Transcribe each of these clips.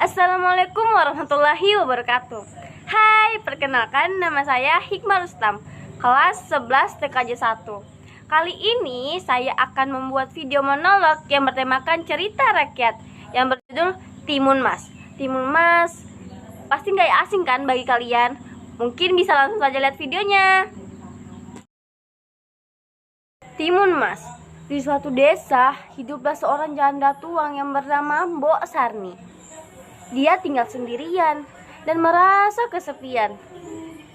Assalamualaikum warahmatullahi wabarakatuh. Hai, perkenalkan nama saya Hikmah Rustam, kelas 11 TKJ 1. Kali ini saya akan membuat video monolog yang bertemakan cerita rakyat yang berjudul Timun Mas. Timun Mas pasti nggak asing kan bagi kalian? Mungkin bisa langsung saja lihat videonya. Timun Mas. Di suatu desa hiduplah seorang janda tuang yang bernama Mbok Sarni. Dia tinggal sendirian dan merasa kesepian.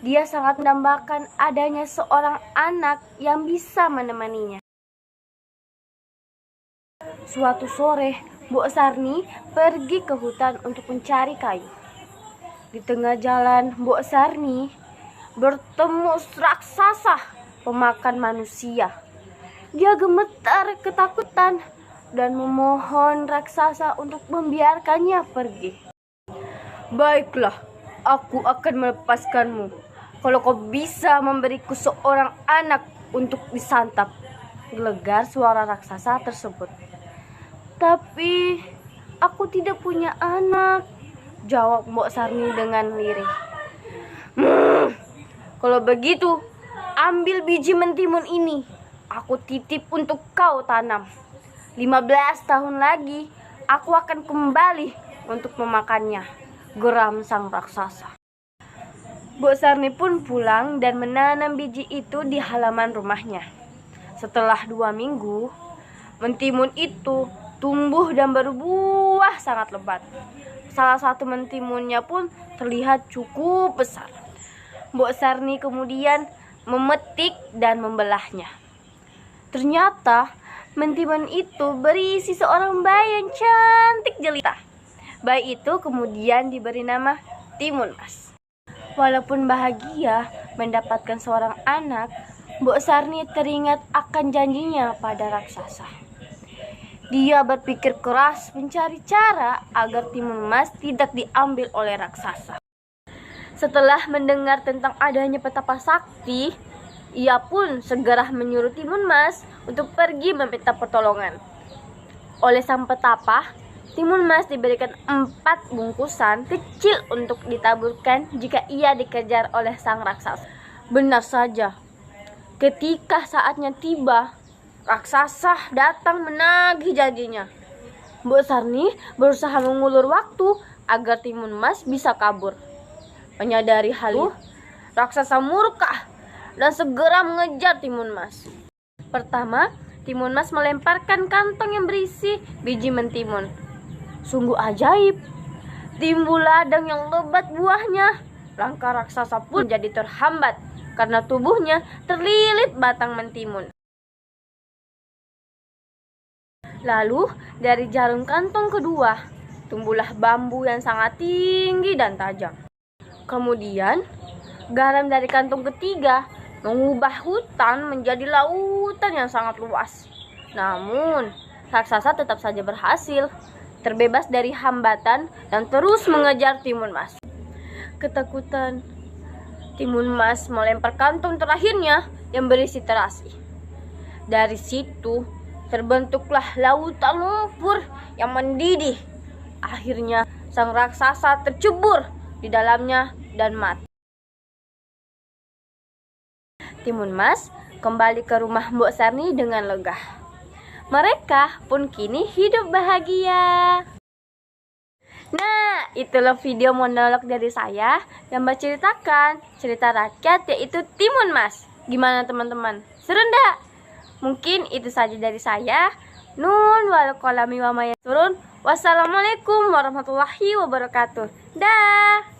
Dia sangat mendambakan adanya seorang anak yang bisa menemaninya. Suatu sore, Mbok Sarni pergi ke hutan untuk mencari kayu. Di tengah jalan, Mbok Sarni bertemu raksasa pemakan manusia. Dia gemetar ketakutan dan memohon raksasa untuk membiarkannya pergi. Baiklah, aku akan melepaskanmu kalau kau bisa memberiku seorang anak untuk disantap, gelegar suara raksasa tersebut. Tapi aku tidak punya anak, jawab Mbok Sarni dengan lirih. Kalau begitu, ambil biji mentimun ini, aku titip untuk kau tanam. 15 tahun lagi, aku akan kembali untuk memakannya, geram sang raksasa. Mbok Sarni pun pulang dan menanam biji itu di halaman rumahnya. Setelah 2 minggu, mentimun itu tumbuh dan berbuah sangat lebat. Salah satu mentimunnya pun terlihat cukup besar. Mbok Sarni kemudian memetik dan membelahnya. Ternyata mentimun itu berisi seorang bayi yang cantik jelita. Bayi itu kemudian diberi nama Timun Mas. Walaupun bahagia mendapatkan seorang anak, Mbok Sarni teringat akan janjinya pada raksasa. Dia berpikir keras mencari cara agar Timun Mas tidak diambil oleh raksasa. Setelah mendengar tentang adanya petapa sakti, ia pun segera menyuruh Timun Mas untuk pergi meminta pertolongan. Oleh sang petapa, Timun Mas diberikan 4 bungkusan kecil untuk ditaburkan jika ia dikejar oleh sang raksasa. Benar saja, ketika saatnya tiba, raksasa datang menagih janjinya. Mbok Sarni berusaha mengulur waktu agar Timun Mas bisa kabur. Menyadari hal itu, raksasa murka dan segera mengejar Timun Mas. Pertama, Timun Mas melemparkan kantong yang berisi biji mentimun. Sungguh ajaib, timbul ladang yang lebat buahnya. Langkah raksasa pun jadi terhambat karena tubuhnya terlilit batang mentimun. Lalu dari jarum kantong kedua, tumbuhlah bambu yang sangat tinggi dan tajam. Kemudian, garam dari kantong ketiga mengubah hutan menjadi lautan yang sangat luas. Namun, raksasa tetap saja berhasil terbebas dari hambatan dan terus mengejar Timun Mas. Ketakutan, Timun Mas melempar kantong terakhirnya yang berisi terasi. Dari situ terbentuklah lautan lumpur yang mendidih. Akhirnya sang raksasa tercebur di dalamnya dan mati. Timun Mas kembali ke rumah Mbok Sarni dengan lega. Mereka pun kini hidup bahagia. Nah, itulah video monolog dari saya yang menceritakan cerita rakyat yaitu Timun Mas. Gimana teman-teman? Seru ndak? Mungkin itu saja dari saya. Nun wal qalami wa ma yasturun. Wassalamualaikum warahmatullahi wabarakatuh. Dah.